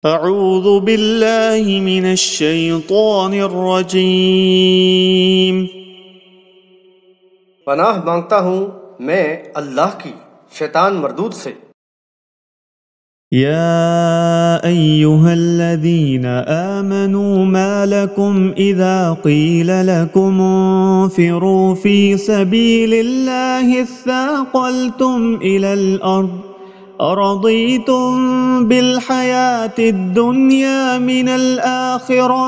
اعوذ باللہ من الشیطان الرجیم۔ پناہ مانگتا ہوں میں اللہ کی شیطان مردود سے۔ یا ایہا الذین آمنوا ما لکم اذا قیل لکم انفروا فی سبیل اللہ اثاقلتم الی الارض أرضيتم بالحياة الدنيا من الآخرة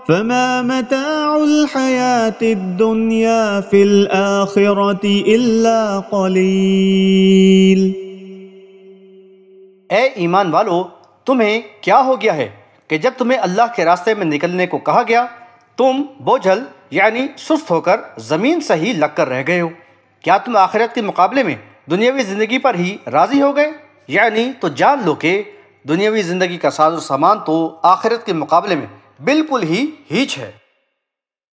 فما متاع الحياة الدنيا في الآخرة إلا قليل۔ اے ایمان والو، تمہیں کیا ہو گیا ہے کہ جب تمہیں اللہ کے راستے میں نکلنے کو کہا گیا تم بوجھل یعنی سست ہو کر زمین سے ہی لگ کر رہ گئے ہو؟ کیا تم آخرت کے مقابلے میں دنیاوی زندگی پر ہی راضی ہو گئے؟ یعنی تو جان لو کہ دنیاوی زندگی کا ساز و سامان تو آخرت کے مقابلے میں بالکل ہی ہیچ ہے۔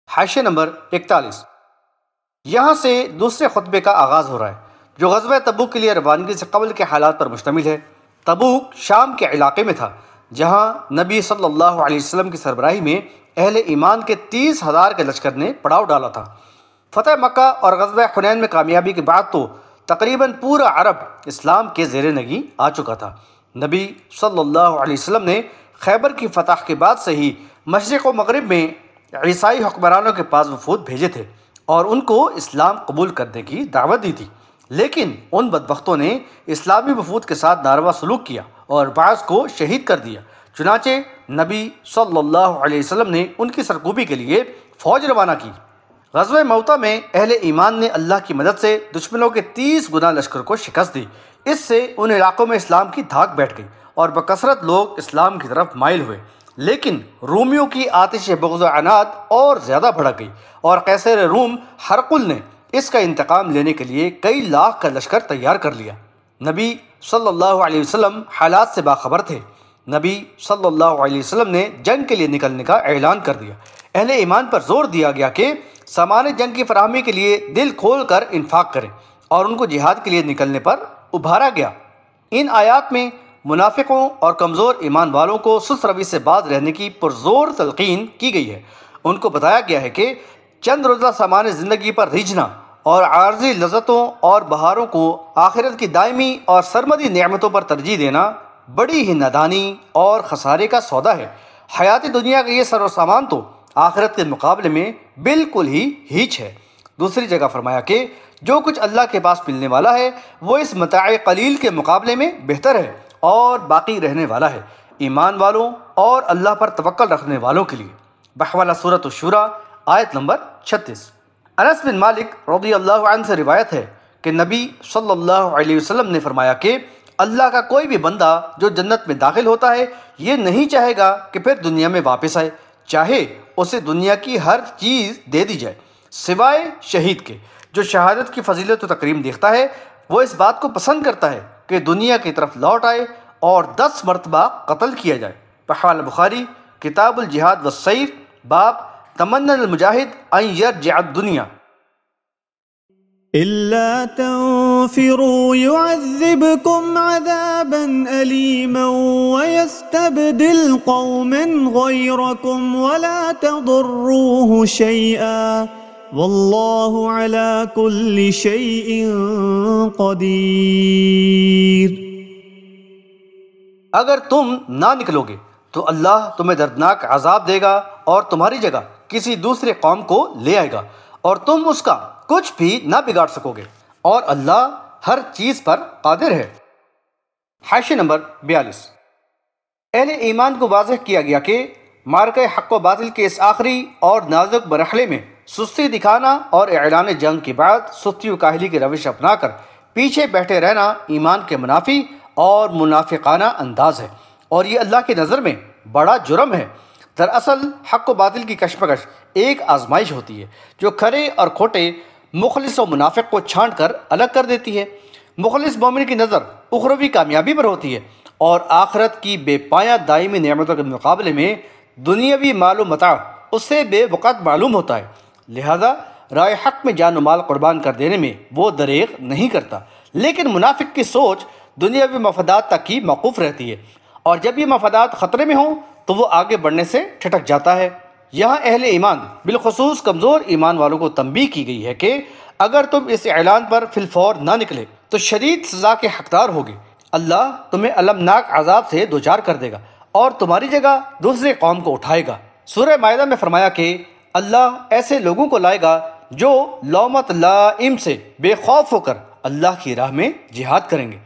حاشیہ نمبر 41۔ یہاں سے دوسرے خطبے کا آغاز ہو رہا ہے جو غزوہ تبوک کے لیے روانگی سے قبل کے حالات پر مشتمل ہے۔ تبوک شام کے علاقے میں تھا جہاں نبی صلی اللہ علیہ وسلم کی سربراہی میں اہل ایمان کے 30,000 کے لشکر نے پڑاؤ ڈالا تھا۔ فتح مکہ اور غزوہ حنین میں کامیابی کے بعد تو تقریباً پورا عرب اسلام کے زیر نگیں آ چکا تھا۔ نبی صلی اللہ علیہ وسلم نے خیبر کی فتح کے بعد سے ہی مشرق و مغرب میں عیسائی حکمرانوں کے پاس وفود بھیجے تھے اور ان کو اسلام قبول کرنے کی دعوت دی تھی، لیکن ان بدبختوں نے اسلامی وفود کے ساتھ ناروا سلوک کیا اور بعض کو شہید کر دیا۔ چنانچہ نبی صلی اللہ علیہ وسلم نے ان کی سرکوبی کے لیے فوج روانہ کی۔ غزوہ موتا میں اہل ایمان نے اللہ کی مدد سے دشمنوں کے 30 گنا لشکر کو شکست دی۔ اس سے ان علاقوں میں اسلام کی دھاک بیٹھ گئی اور بکثرت لوگ اسلام کی طرف مائل ہوئے، لیکن رومیوں کی آتش بغض و عناد اور زیادہ بھڑک گئی اور قیصر روم ہرقل نے اس کا انتقام لینے کے لیے کئی لاکھ کا لشکر تیار کر لیا۔ نبی صلی اللہ علیہ وسلم حالات سے باخبر تھے۔ نبی صلی اللہ علیہ وسلم نے جنگ کے لیے نکلنے کا اعلان کر دیا۔ اہل ایمان پر زور دیا گیا کہ سامان جنگ کی فراہمی کے لیے دل کھول کر انفاق کریں اور ان کو جہاد کے لیے نکلنے پر ابھارا گیا۔ ان آیات میں منافقوں اور کمزور ایمان والوں کو سست روی سے باز رہنے کی پرزور تلقین کی گئی ہے۔ ان کو بتایا گیا ہے کہ چند روزہ سامان زندگی پر ریجھنا اور عارضی لذتوں اور بہاروں کو آخرت کی دائمی اور سرمدی نعمتوں پر ترجیح دینا بڑی ہی نادانی اور خسارے کا سودا ہے۔ حیات دنیا کا یہ سر و سامان تو آخرت کے مقابلے میں بالکل ہی ہیچ ہے۔ دوسری جگہ فرمایا کہ جو کچھ اللہ کے پاس ملنے والا ہے وہ اس متاع قلیل کے مقابلے میں بہتر ہے اور باقی رہنے والا ہے ایمان والوں اور اللہ پر توکل رکھنے والوں کے لیے۔ بحوالہ سورۃ الشورى آیت نمبر 36۔ انس بن مالک رضی اللہ عنہ سے روایت ہے کہ نبی صلی اللہ علیہ وسلم نے فرمایا کہ اللہ کا کوئی بھی بندہ جو جنت میں داخل ہوتا ہے یہ نہیں چاہے گا کہ پھر دنیا میں واپس آئے، چاہے اسے دنیا کی ہر چیز دے دی جائے، سوائے شہید کے جو شہادت کی فضیلت و تکریم دیکھتا ہے۔ وہ اس بات کو پسند کرتا ہے کہ دنیا کی طرف لوٹ آئے اور 10 مرتبہ قتل کیا جائے۔ بحوالہ بخاری کتاب الجہاد والسیر باب تمنى المجاہد ان یرجع الدنیا۔ إلا تنفروا يعذبكم عذابا أليما ويستبدل قوما غيركم ولا تضروه شيئا والله على كل شيء قدير۔ اگر تم نہ نکلو گے تو اللہ تمہیں دردناک عذاب دے گا اور تمہاری جگہ کسی دوسرے قوم کو لے آئے گا اور تم اس کا کچھ بھی نہ بگاڑ سکو گے اور اللہ ہر چیز پر قادر ہے۔ حاشیہ نمبر 42۔ اہل ایمان کو واضح کیا گیا کہ معرکہ حق و باطل کے اس آخری اور نازک مرحلے میں سستی دکھانا اور اعلان جنگ کے بعد سستی و کاہلی کی روش اپنا کر پیچھے بیٹھے رہنا ایمان کے منافی اور منافقانہ انداز ہے اور یہ اللہ کی نظر میں بڑا جرم ہے۔ دراصل حق و باطل کی کشمکش ایک آزمائش ہوتی ہے جو کھرے اور کھوٹے، مخلص و منافق کو چھانٹ کر الگ کر دیتی ہے۔ مخلص مومن کی نظر اخروی کامیابی پر ہوتی ہے اور آخرت کی بے پایہ دائمی نعمتوں کے مقابلے میں دنیاوی مال و متاع اس سے بے وقت معلوم ہوتا ہے، لہذا رائے حق میں جان و مال قربان کر دینے میں وہ دریغ نہیں کرتا۔ لیکن منافق کی سوچ دنیاوی مفادات تک ہی موقوف رہتی ہے اور جب یہ مفادات خطرے میں ہوں تو وہ آگے بڑھنے سے ٹھٹک جاتا ہے۔ یہاں اہل ایمان بالخصوص کمزور ایمان والوں کو تنبیہ کی گئی ہے کہ اگر تم اس اعلان پر فی الفور نہ نکلے تو شدید سزا کے حقدار ہوگے۔ اللہ تمہیں المناک عذاب سے دوچار کر دے گا اور تمہاری جگہ دوسرے قوم کو اٹھائے گا۔ سورہ مائدہ میں فرمایا کہ اللہ ایسے لوگوں کو لائے گا جو لومت لائم سے بے خوف ہو کر اللہ کی راہ میں جہاد کریں گے۔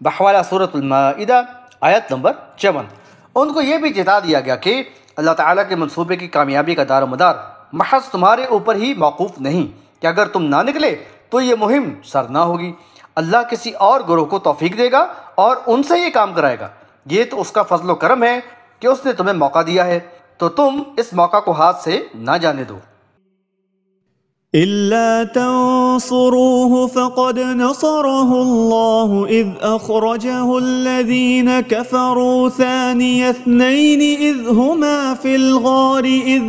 بحوالہ سورۃ المائدہ آیت نمبر 54۔ ان کو یہ بھی چتا دیا گیا کہ اللہ تعالیٰ کے منصوبے کی کامیابی کا دار و مدار محض تمہارے اوپر ہی موقوف نہیں کہ اگر تم نہ نکلے تو یہ مہم سر نہ ہوگی۔ اللہ کسی اور گروہ کو توفیق دے گا اور ان سے یہ کام کرائے گا۔ یہ تو اس کا فضل و کرم ہے کہ اس نے تمہیں موقع دیا ہے، تو تم اس موقع کو ہاتھ سے نہ جانے دو۔ إلا تنصروه فقد نصره الله إذ أخرجه الذين كفروا ثاني اثنين إذ هما في الغار إذ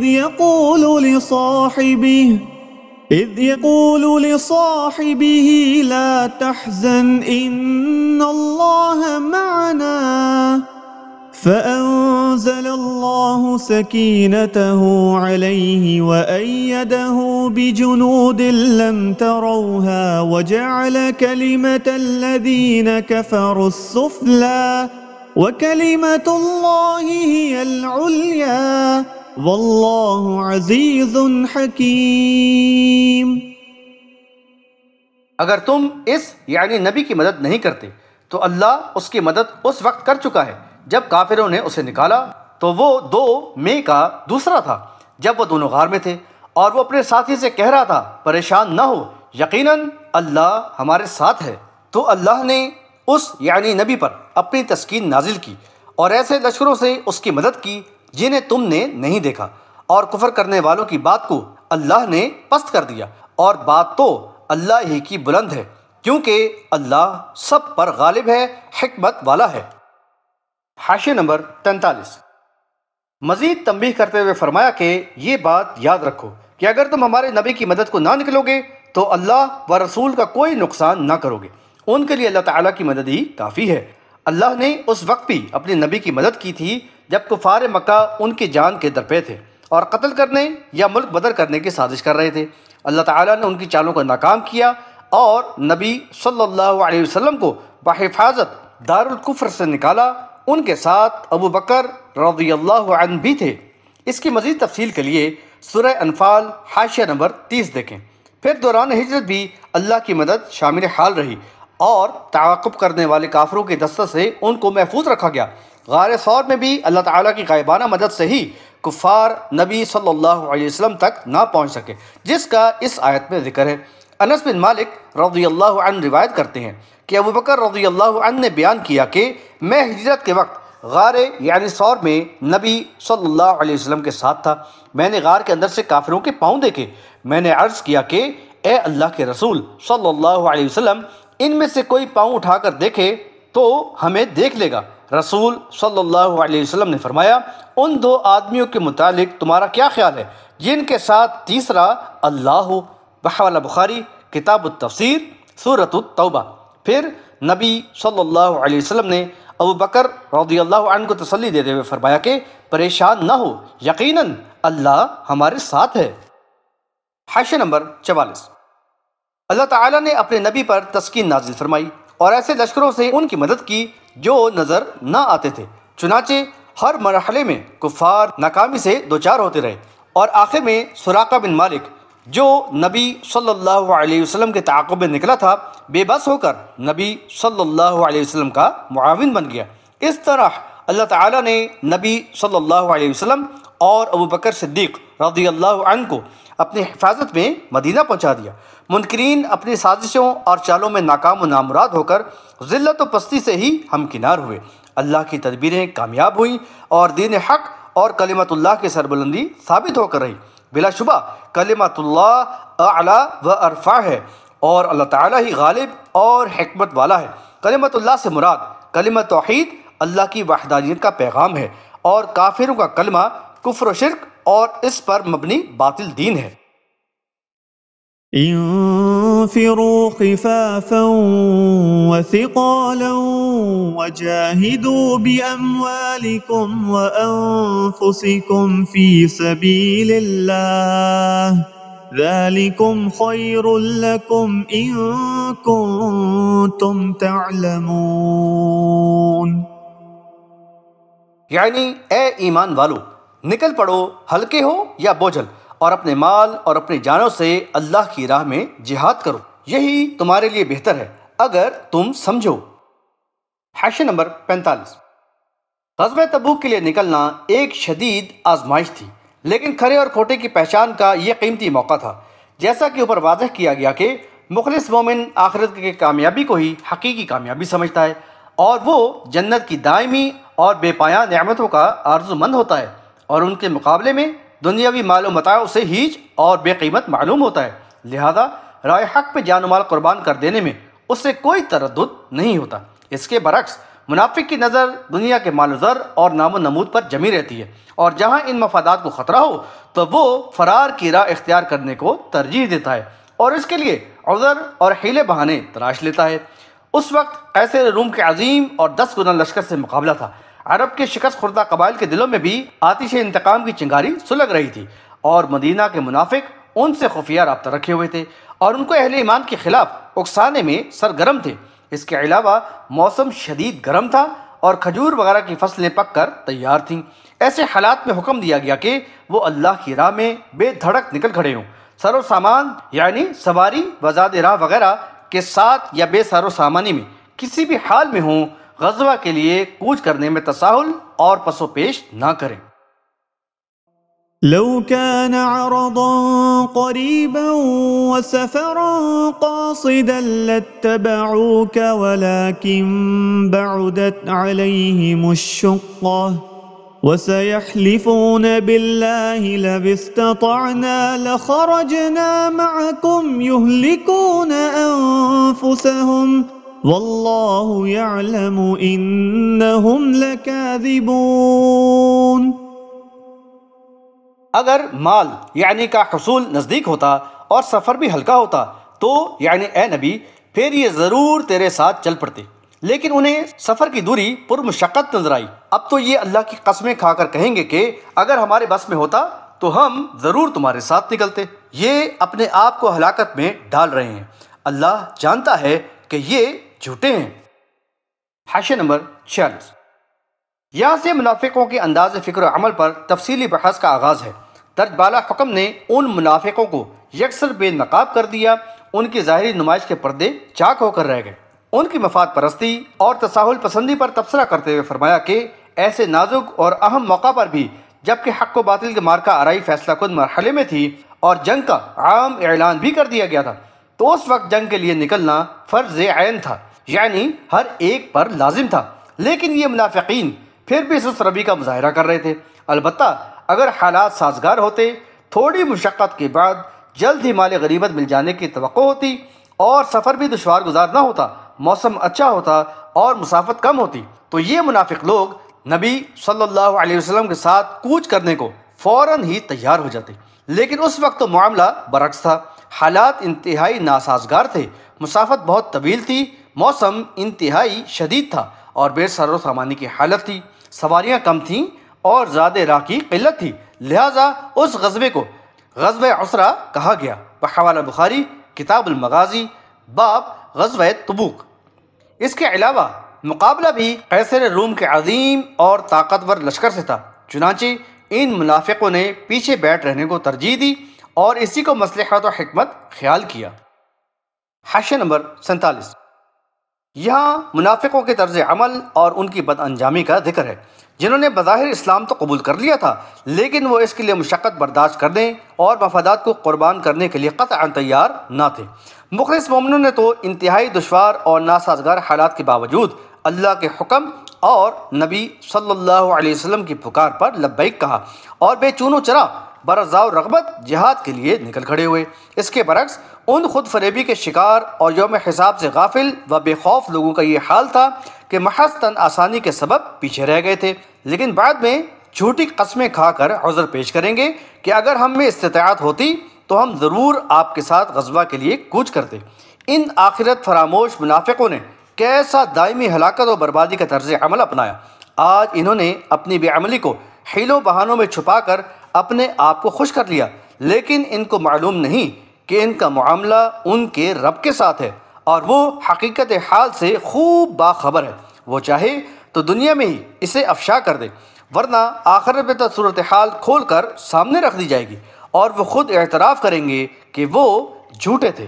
يقول لصاحبه لا تحزن إن الله معنا فأنزل الله سكينته عليه وأيده بجنود لم تروها وجعل كلمة الذين كفروا السفلى وكلمة الله هي العليا والله عزيز حكيم۔ اگر تم اس یعنی نبی کی مدد نہیں کرتے تو اللہ اس کی مدد اس وقت کر چکا ہے جب کافروں نے اسے نکالا تو وہ 2 میں کا دوسرا تھا جب وہ دونوں غار میں تھے، اور وہ اپنے ساتھی سے کہہ رہا تھا پریشان نہ ہو، یقیناً اللہ ہمارے ساتھ ہے۔ تو اللہ نے اس یعنی نبی پر اپنی تسکین نازل کی اور ایسے لشکروں سے اس کی مدد کی جنہیں تم نے نہیں دیکھا، اور کفر کرنے والوں کی بات کو اللہ نے پست کر دیا، اور بات تو اللہ ہی کی بلند ہے کیونکہ اللہ سب پر غالب ہے، حکمت والا ہے۔ حاشیہ نمبر 43۔ مزید تنبیہ کرتے ہوئے فرمایا کہ یہ بات یاد رکھو کہ اگر تم ہمارے نبی کی مدد کو نہ نکلو گے تو اللہ و رسول کا کوئی نقصان نہ کرو گے، ان کے لیے اللہ تعالیٰ کی مدد ہی کافی ہے۔ اللہ نے اس وقت بھی اپنے نبی کی مدد کی تھی جب کفار مکہ ان کی جان کے درپے تھے اور قتل کرنے یا ملک بدر کرنے کی سازش کر رہے تھے۔ اللہ تعالیٰ نے ان کی چالوں کو ناکام کیا اور نبی صلی اللہ علیہ وسلم کو بحفاظت دار الکفر سے نکالا۔ ان کے ساتھ ابو بکر رضی اللہ عنہ بھی تھے۔ اس کی مزید تفصیل کے لیے سورہ انفال حاشیہ نمبر 30 دیکھیں۔ پھر دوران ہجرت بھی اللہ کی مدد شامل حال رہی اور تعاقب کرنے والے کافروں کے دستہ سے ان کو محفوظ رکھا گیا۔ غار ثور میں بھی اللہ تعالیٰ کی غائبانہ مدد سے ہی کفار نبی صلی اللہ علیہ وسلم تک نہ پہنچ سکے، جس کا اس آیت میں ذکر ہے۔ انس بن مالک رضی اللہ عنہ روایت کرتے ہیں کہ ابو بکر رضی اللہ عنہ نے بیان کیا کہ میں ہجرت کے وقت غار یعنی ثور میں نبی صلی اللہ علیہ وسلم کے ساتھ تھا۔ میں نے غار کے اندر سے کافروں کے پاؤں دیکھے۔ میں نے عرض کیا کہ اے اللہ کے رسول صلی اللہ علیہ وسلم، ان میں سے کوئی پاؤں اٹھا کر دیکھے تو ہمیں دیکھ لے گا۔ رسول صلی اللہ علیہ وسلم نے فرمایا، ان 2 آدمیوں کے متعلق تمہارا کیا خیال ہے جن کے ساتھ تیسرا اللہ ہو؟ بحوالہ بخاری کتاب التفسیر سورۃ التوبہ۔ پھر نبی صلی اللہ علیہ وسلم نے ابو بکر رضی اللہ عنہ کو تسلی دیتے ہوئے فرمایا کہ پریشان نہ ہو، یقیناً اللہ ہمارے ساتھ ہے۔ حاشیہ نمبر 44۔ اللہ تعالیٰ نے اپنے نبی پر تسکین نازل فرمائی اور ایسے لشکروں سے ان کی مدد کی جو نظر نہ آتے تھے، چنانچہ ہر مرحلے میں کفار ناکامی سے دوچار ہوتے رہے، اور آخر میں سراقہ بن مالک جو نبی صلی اللہ علیہ وسلم کے تعاقب میں نکلا تھا، بے بس ہو کر نبی صلی اللہ علیہ وسلم کا معاون بن گیا۔ اس طرح اللہ تعالیٰ نے نبی صلی اللہ علیہ وسلم اور ابو بکر صدیق رضی اللہ عنہ کو اپنی حفاظت میں مدینہ پہنچا دیا۔ منکرین اپنی سازشوں اور چالوں میں ناکام و نامراد ہو کر ذلت و پستی سے ہی ہمکنار ہوئے۔ اللہ کی تدبیریں کامیاب ہوئیں اور دین حق اور کلمت اللہ کی سربلندی ثابت ہو کر رہی۔ بلا شبہ کلمت اللہ اعلیٰ و ارفع ہے اور اللہ تعالیٰ ہی غالب اور حکمت والا ہے۔ کلمت اللہ سے مراد کلمت توحید، اللہ کی وحدانیت کا پیغام ہے، اور کافروں کا کلمہ کفر و شرک اور اس پر مبنی باطل دین ہے۔ انفروا خفافا وثقالا وجاهدوا بأموالكم وأنفسكم في سبيل الله ذلكم خير لكم إن كنتم تعلمون۔ یعنی اے ایمان والو، نکل پڑو ہلکے ہو یا بوجھل، اور اپنے مال اور اپنی جانوں سے اللہ کی راہ میں جہاد کرو، یہی تمہارے لیے بہتر ہے اگر تم سمجھو۔ حاشیہ نمبر 45۔ غزوہ تبوک کے لیے نکلنا ایک شدید آزمائش تھی، لیکن کھرے اور کھوٹے کی پہچان کا یہ قیمتی موقع تھا۔ جیسا کہ اوپر واضح کیا گیا کہ مخلص مومن آخرت کی کامیابی کو ہی حقیقی کامیابی سمجھتا ہے، اور وہ جنت کی دائمی اور بے پایاں نعمتوں کا آرزو مند ہوتا ہے، اور ان کے مقابلے میں دنیاوی مال و متاع اسے ہیچ اور بے قیمت معلوم ہوتا ہے، لہذا راہ حق پہ جان و مال قربان کر دینے میں اس سے کوئی تردد نہیں ہوتا۔ اس کے برعکس منافق کی نظر دنیا کے مال و زر اور نام و نمود پر جمی رہتی ہے، اور جہاں ان مفادات کو خطرہ ہو تو وہ فرار کی راہ اختیار کرنے کو ترجیح دیتا ہے، اور اس کے لیے عذر اور حیلے بہانے تلاش لیتا ہے۔ اس وقت قیصر روم کے عظیم اور 10 گنا لشکر سے مقابلہ تھا۔ عرب کے شکست خوردہ قبائل کے دلوں میں بھی آتش انتقام کی چنگاری سلگ رہی تھی، اور مدینہ کے منافق ان سے خفیہ رابطہ رکھے ہوئے تھے اور ان کو اہل ایمان کے خلاف اکسانے میں سرگرم تھے۔ اس کے علاوہ موسم شدید گرم تھا اور کھجور وغیرہ کی فصلیں پک کر تیار تھیں۔ ایسے حالات میں حکم دیا گیا کہ وہ اللہ کی راہ میں بے دھڑک نکل کھڑے ہوں، سر و سامان یعنی سواری وزاد راہ وغیرہ کے ساتھ یا بے سر و سامانی میں کسی بھی حال میں ہوں، غزوہ کے لیے کوچ کرنے میں تساہل اور پس و پیش نہ کریں۔ لو كان عرضا قريبا وسفرا قاصدا لاتبعوك ولكن بعدت عليهم الشقة وسيحلفون بالله لو استطعنا لخرجنا معكم يهلكون أنفسهم والله يعلم إنهم لكاذبون۔ اگر مال یعنی کا حصول نزدیک ہوتا اور سفر بھی ہلکا ہوتا تو یعنی اے نبی پھر یہ ضرور تیرے ساتھ چل پڑتے، لیکن انہیں سفر کی دوری پرمشقت نظر آئی۔ اب تو یہ اللہ کی قسمیں کھا کر کہیں گے کہ اگر ہمارے بس میں ہوتا تو ہم ضرور تمہارے ساتھ نکلتے۔ یہ اپنے آپ کو ہلاکت میں ڈال رہے ہیں، اللہ جانتا ہے کہ یہ جھوٹے ہیں۔ حاشیہ نمبر 46۔ یہاں سے منافقوں کے انداز فکر و عمل پر تفصیلی بحث کا آغاز ہے۔ درج بالا حکم نے ان منافقوں کو یکسر بے نقاب کر دیا، ان کی ظاہری نمائش کے پردے چاک ہو کر رہ گئے۔ ان کی مفاد پرستی اور تساہل پسندی پر تبصرہ کرتے ہوئے فرمایا کہ ایسے نازک اور اہم موقع پر بھی جبکہ حق و باطل کے مارکہ آرائی فیصلہ کن مرحلے میں تھی اور جنگ کا عام اعلان بھی کر دیا گیا تھا، تو اس وقت جنگ کے لیے نکلنا فرض عین تھا، یعنی ہر ایک پر لازم تھا، لیکن یہ منافقین پھر بھی سست روی کا مظاہرہ کر رہے تھے۔ البتہ اگر حالات سازگار ہوتے، تھوڑی مشقت کے بعد جلد ہی مال غنیمت مل جانے کی توقع ہوتی اور سفر بھی دشوار گزار نہ ہوتا، موسم اچھا ہوتا اور مسافت کم ہوتی، تو یہ منافق لوگ نبی صلی اللہ علیہ وسلم کے ساتھ کوچ کرنے کو فوراً ہی تیار ہو جاتے۔ لیکن اس وقت تو معاملہ برعکس تھا، حالات انتہائی ناسازگار تھے، مسافت بہت طویل تھی، موسم انتہائی شدید تھا اور بے سر و سامانی کی حالت تھی، سواریاں کم تھیں اور زیادہ راہ کی قلت تھی، لہٰذا اس غزوے کو غزوہ عسرہ کہا گیا۔ بحوالہ بخاری کتاب المغازی باب غزوہ تبوک۔ اس کے علاوہ مقابلہ بھی قیصر روم کے عظیم اور طاقتور لشکر سے تھا، چنانچہ ان منافقوں نے پیچھے بیٹھ رہنے کو ترجیح دی اور اسی کو مصلحت و حکمت خیال کیا۔ حاشیہ نمبر 47۔ یہاں منافقوں کے طرز عمل اور ان کی بد انجامی کا ذکر ہے، جنہوں نے بظاہر اسلام تو قبول کر لیا تھا، لیکن وہ اس کے لیے مشقت برداشت کرنے اور مفادات کو قربان کرنے کے لیے قطعاً تیار نہ تھے۔ مخلص مومنوں نے تو انتہائی دشوار اور ناسازگار حالات کے باوجود اللہ کے حکم اور نبی صلی اللہ علیہ وسلم کی پکار پر لبیک کہا اور بے چون و چرا برضا و رغبت جہاد کے لیے نکل کھڑے ہوئے۔ اس کے برعکس ان خود فریبی کے شکار اور یوم حساب سے غافل و بے خوف لوگوں کا یہ حال تھا کہ محض تن آسانی کے سبب پیچھے رہ گئے تھے، لیکن بعد میں جھوٹی قسمیں کھا کر عذر پیش کریں گے کہ اگر ہم میں استطاعت ہوتی تو ہم ضرور آپ کے ساتھ غزوہ کے لیے کوچ کرتے۔ ان آخرت فراموش منافقوں نے کیسا دائمی ہلاکت و بربادی کا طرز عمل اپنایا۔ آج انہوں نے اپنی بے عملی کو حیلوں بہانوں میں چھپا کر اپنے آپ کو خوش کر لیا، لیکن ان کو معلوم نہیں کہ ان کا معاملہ ان کے رب کے ساتھ ہے، اور وہ حقیقت حال سے خوب باخبر ہے۔ وہ چاہے تو دنیا میں ہی اسے افشا کر دے، ورنہ آخرت میں تو صورتحال کھول کر سامنے رکھ دی جائے گی، اور وہ خود اعتراف کریں گے کہ وہ جھوٹے تھے۔